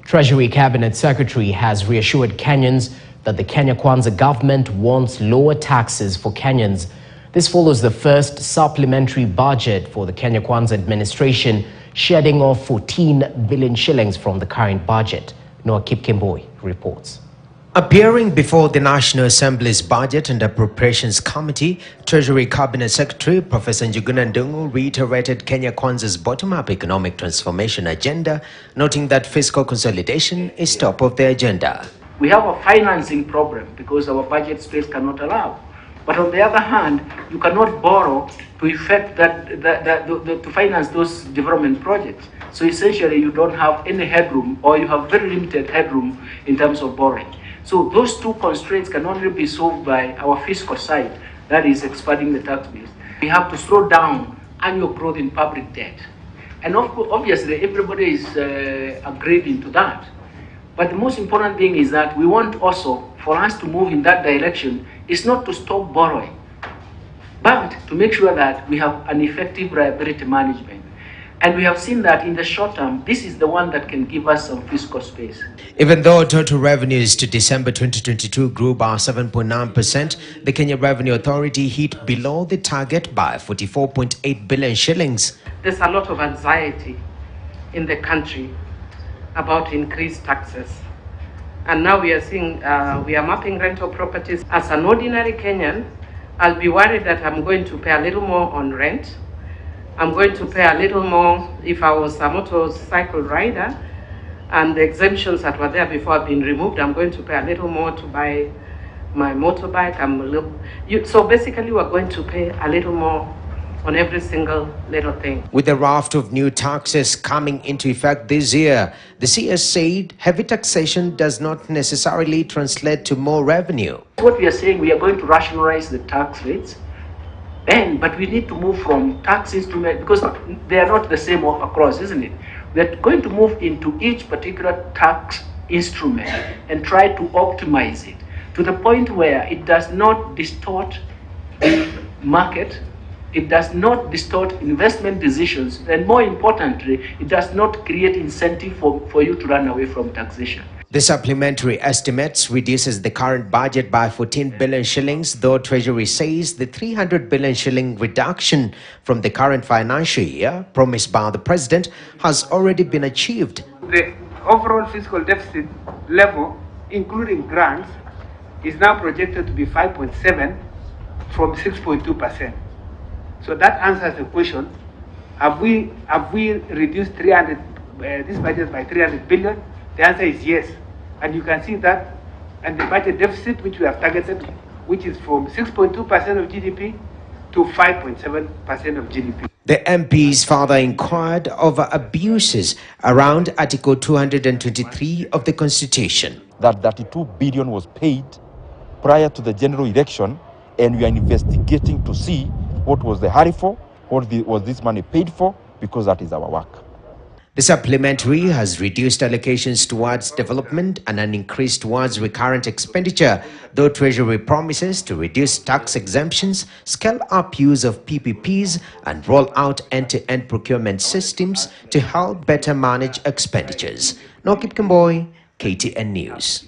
Treasury Cabinet Secretary has reassured Kenyans that the Kenya Kwanza government wants lower taxes for Kenyans. This follows the first supplementary budget for the Kenya Kwanza administration, shedding off 14 billion shillings from the current budget. Noah Kipkemboi reports. Appearing before the National Assembly's Budget and Appropriations Committee, Treasury Cabinet Secretary Professor Njuguna Ndung'u reiterated Kenya Kwanza's bottom-up economic transformation agenda, noting that fiscal consolidation is top of the agenda. We have a financing problem because our budget space cannot allow. But on the other hand, you cannot borrow to effect to finance those development projects. So essentially, you don't have any headroom, or you have very limited headroom in terms of borrowing. So those two constraints can only be solved by our fiscal side, that is expanding the tax base. We have to slow down annual growth in public debt. And obviously, everybody is agreeing to that. But the most important thing is that we want also, for us to move in that direction, is not to stop borrowing, but to make sure that we have an effective liability management. And we have seen that in the short term, this is the one that can give us some fiscal space. Even though total revenues to December 2022 grew by 7.9%, the Kenya Revenue Authority hit below the target by 44.8 billion shillings. There's a lot of anxiety in the country about increased taxes. And now we are seeing, we are mapping rental properties. As an ordinary Kenyan, I'll be worried that I'm going to pay a little more on rent. I'm going to pay a little more if I was a motorcycle rider and the exemptions that were there before have been removed. I'm going to pay a little more to buy my motorbike. So basically, we're going to pay a little more on every single little thing. With a raft of new taxes coming into effect this year, the CS said heavy taxation does not necessarily translate to more revenue. What we are saying, we are going to rationalize the tax rates. But we need to move from tax instruments, because they are not the same across, isn't it? We are going to move into each particular tax instrument and try to optimize it to the point where it does not distort the market, it does not distort investment decisions, and more importantly, it does not create incentive for you to run away from taxation. The supplementary estimates reduces the current budget by 14 billion shillings, though Treasury says the 300 billion shilling reduction from the current financial year, promised by the President, has already been achieved. The overall fiscal deficit level, including grants, is now projected to be 5.7 from 6.2%. So that answers the question, have we reduced this budget by 300 billion? The answer is yes. And you can see that, and the budget deficit which we have targeted, which is from 6.2% of GDP to 5.7% of GDP. The MPs further inquired over abuses around Article 223 of the Constitution. That 32 billion was paid prior to the general election, and we are investigating to see what was the hurry for, what was this money paid for, because that is our work. The supplementary has reduced allocations towards development and an increase towards recurrent expenditure, though Treasury promises to reduce tax exemptions, scale up use of PPPs, and roll out end-to-end procurement systems to help better manage expenditures. Noah Kipkemboi, KTN News.